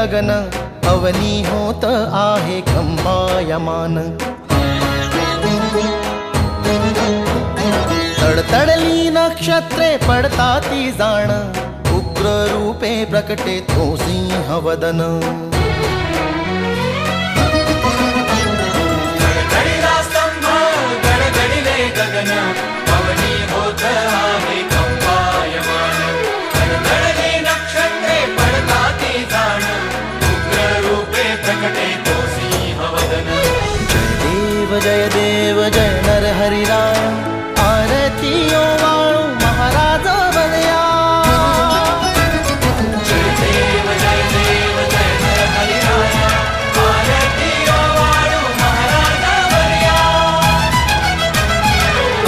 गगन अवनी होत आहे कंपायमान तडतडली नक्षत्रे पडताती जाण उग्र रूपे प्रकटे तो सिंहवदन गडगडिला स्तंभ गडगडिले गगन अवनी होत आहे कंपायमान तडतडली नक्षत्रे पडताती जाण उग्र रूपे प्रकटे तो सिंहवदन जय देव जय नर हरि राय आरतीओ वाळू महाराज बलया जय देव जय नर हरि राय आरतीओ वाळू महाराज बलया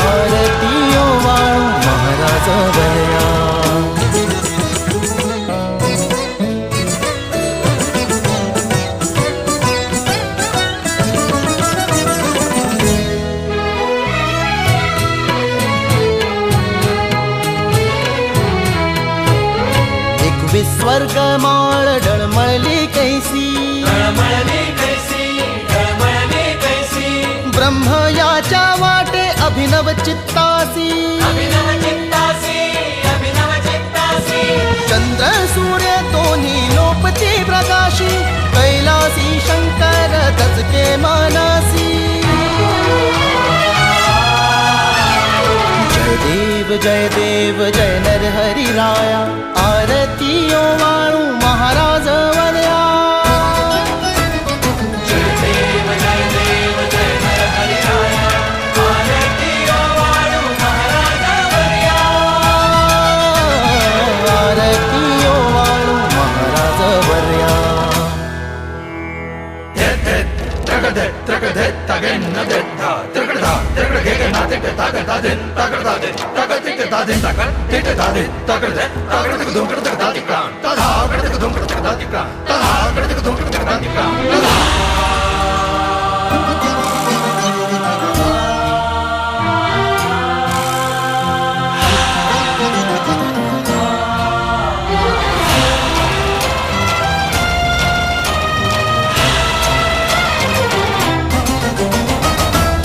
आरतीओ वाळू महाराज बलया स्वर्ग माळ डळमळली कैसी ब्रह्म याच्या वाटे अभिनव चित्तासी चंद्र सूर्य दोन्ही लोपती प्रकाशी कैलासी शंकर दचके मानसी जय देव जय नर हरि राया आरतीओ वाळू महाराज वलया जय देव जय नर हरि राया आरतीओ वाळू महाराज बलया आरतीओ वाळू महाराज वलया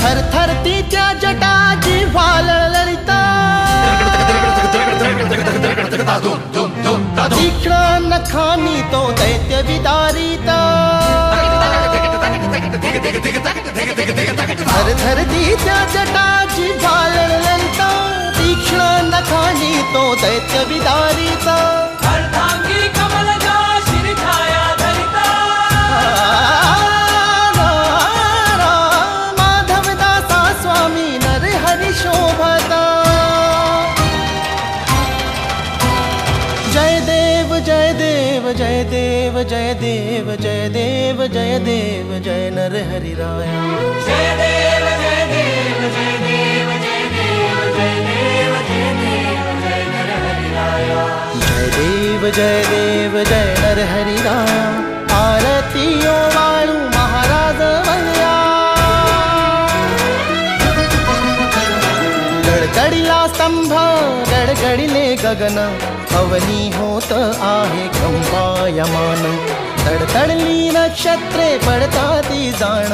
थरथरती त्या जटाची व्हालळ ललिता तीक्ष्ण नखानी तो दैत्य विदारिता थरथरती त्या जटाची व्हालळ ललिता तीक्ष्ण नखानी तो दैत्य विदारिता अर्धांगी कमलजा शिरछाया धरिता स्वामी नर हरि शोभता जय देव जय देव जय देव जय देव जय देव जय देव जय नर हरि राया जय देव जय देव जय देव जय देव जय देव जय देव जय नर हरि राया जय देव जय नर हरि राया आरतीओ वाळू महाराज वलया गडगडिला स्तंभ गडगडिले गगन अवनी होत आहे कंपायमान तडतडली नक्षत्रे पडताती जाण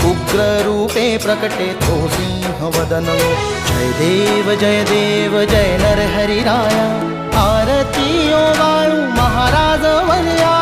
उग्र रूपे प्रकटे तो सिंहवदन जय देव जय नर हरि राया आरतीओ वाळू महाराज वलया